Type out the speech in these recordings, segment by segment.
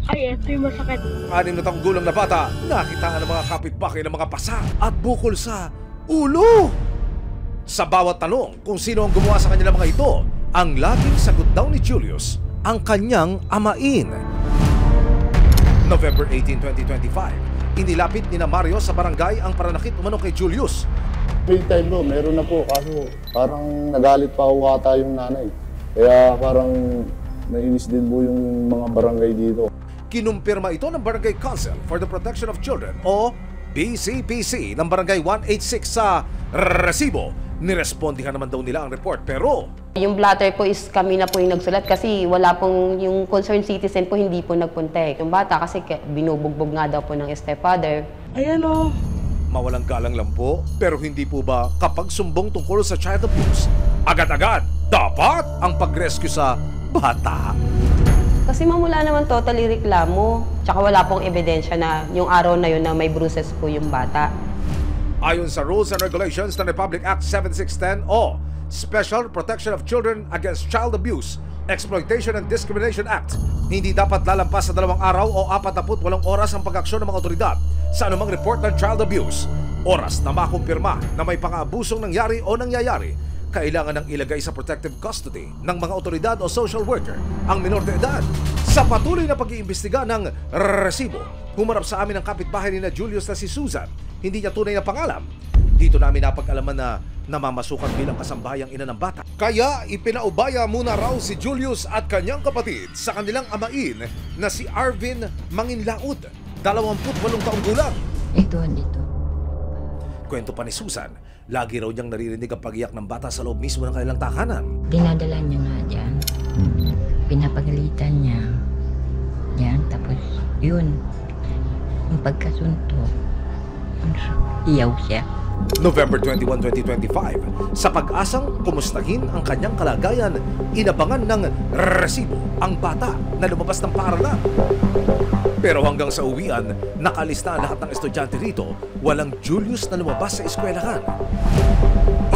Ay, ito yung masakit. 6 na taong gulang na bata, nakitaan ng mga kapitbahay ng mga pasa at bukol sa ulo. Sa bawat tanong kung sino ang gumawa sa kanya ng mga ito, ang laging sagot daw ni Julius, ang kanyang amain. November 18, 2025, inilapit ni na Mario sa barangay ang pananakit umano kay Julius. May time bro, meron na po, kaso parang nagalit pa ako ata yung nanay. Kaya parang nainis din po yung mga barangay dito. Kinumpirma ito ng Barangay Council for the Protection of Children o BCPC ng Barangay 186 sa Recibo. Nirespondihan naman daw nila ang report pero Yung blatter po is kami na po yung nagsulat kasi wala pong yung concerned citizen po hindi po nagpunta eh. Yung bata kasi binubugbog nga daw po ng stepfather. Ayan o. mawalang galang lang po. Pero hindi po ba kapag sumbong tungkol sa child abuse, agad-agad dapat ang pag-rescue sa bata? Kasi mamula naman totally reklamo. Tsaka wala pong ebidensya na yung araw na yun na may bruises po yung bata. Ayon sa Rules and Regulations ng Republic Act 7610 o Special Protection of Children Against Child Abuse, Exploitation and Discrimination Act, hindi dapat lalampas sa 2 araw o 48 oras ang pag-aksyon ng mga otoridad sa anumang report ng child abuse. Oras na makumpirma na may pang-aabusong nangyari o nangyayari, kailangan ng ilagay sa protective custody ng mga otoridad o social worker ang minor de edad. Sa patuloy na pag-iimbestiga ng Recibo, humarap sa amin ang kapitbahay ni na Julius na si Susan. Hindi niya tunay na pangalan. Dito namin napag-alaman na namamasukan bilang kasambayang ina ng bata. Kaya ipinaubaya muna raw si Julius at kanyang kapatid sa kanilang amain na si Arvin Manginlaud, 28 taong gulang. Ito, dito. Kwento pa ni Susan, lagi raw niyang naririnig ang pag-iyak ng bata sa loob mismo ng kanilang tahanan. Dinadala niya nga dyan. Pinapagalitan niya. Yan, tapos yun. Yung pagkasuntok, iyaw siya. November 21, 2025, sa pag-asang kumustahin ang kanyang kalagayan, inabangan ng Recibo ang bata na lumabas ng paaralan. Pero hanggang sa uwian, nakalista ang lahat ng estudyante rito, walang Julius na lumabas sa eskwelahan.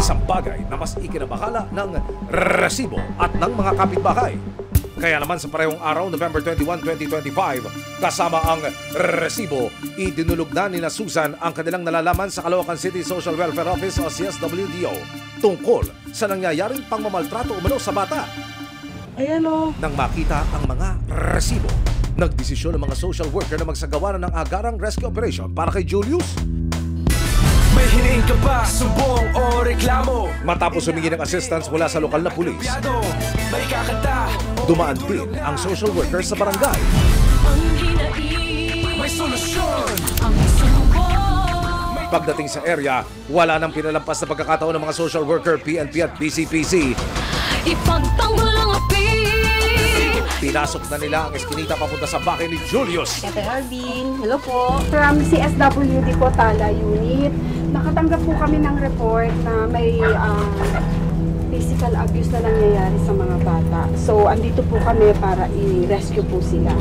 Isang bagay na mas ikinabahala ng Recibo at ng mga kapitbahay. Kaya naman sa parehong araw, November 21, 2025, kasama ang Recibo, idinulog na ni na Susan ang kanilang nalalaman sa Caloocan City Social Welfare Office o CSWDO tungkol sa nangyayaring pangmamaltrato umano sa bata. Ayan o. Nang makita ang mga Recibo, nagdesisyon ng mga social worker na magsagawa ng agarang rescue operation para kay Julius. May hiniing ka ba, sumbong o reklamo? Matapos humingi ng assistance mula sa lokal na pulis, May kakanta, dumaan din ang social worker sa barangay. may solusyon. Pagdating sa area, wala nang pinalampas na pagkakataon ng mga social worker, PNP at BCPC. Ipagtanggol ang api. Pinasok na nila ang eskinita papunta sa bahay ni Julius. Ate Arvin, hello po. From CSWD po, Tala Unit, nakatanggap po kami ng report na may physical abuse na nangyayari sa mga bata. So, andito po kami para i-rescue po sila.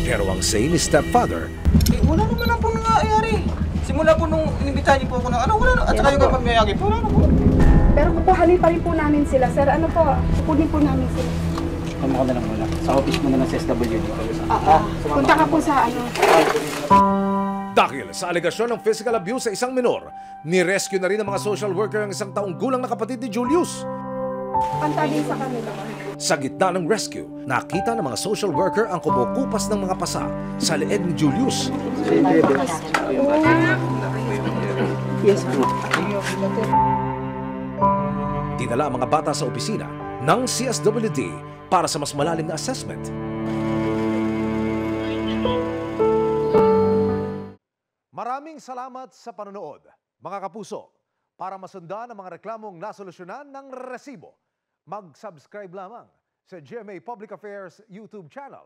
Pero ang say ni stepfather, Wala naman na po nangyayari. Simula po nung inimbitahan niyo po ako ng wala na. At saka yung kapamayagi po, wala na po. Pero kukuhanin pa rin po namin sila. Sir, ano po, kukunin po namin sila. Tama ka na lang muna. Sa office muna ng CSWD. Punta ka po sa ano. dahil sa alegasyon ng physical abuse sa isang minor, ni-rescue na rin ng mga social worker ang 1 taong gulang na kapatid ni Julius. Pantagin sa kanila. Sa gitna ng rescue, nakita ng mga social worker ang kumukupas ng mga pasa sa leeg ni Julius. Yes po. Dinala ang mga bata sa opisina ng CSWD para sa mas malalim na assessment. Maraming salamat sa panonood, mga kapuso. Para masundan ang mga reklamong nasolusyonan ng Recibo, mag-subscribe lamang sa GMA Public Affairs YouTube channel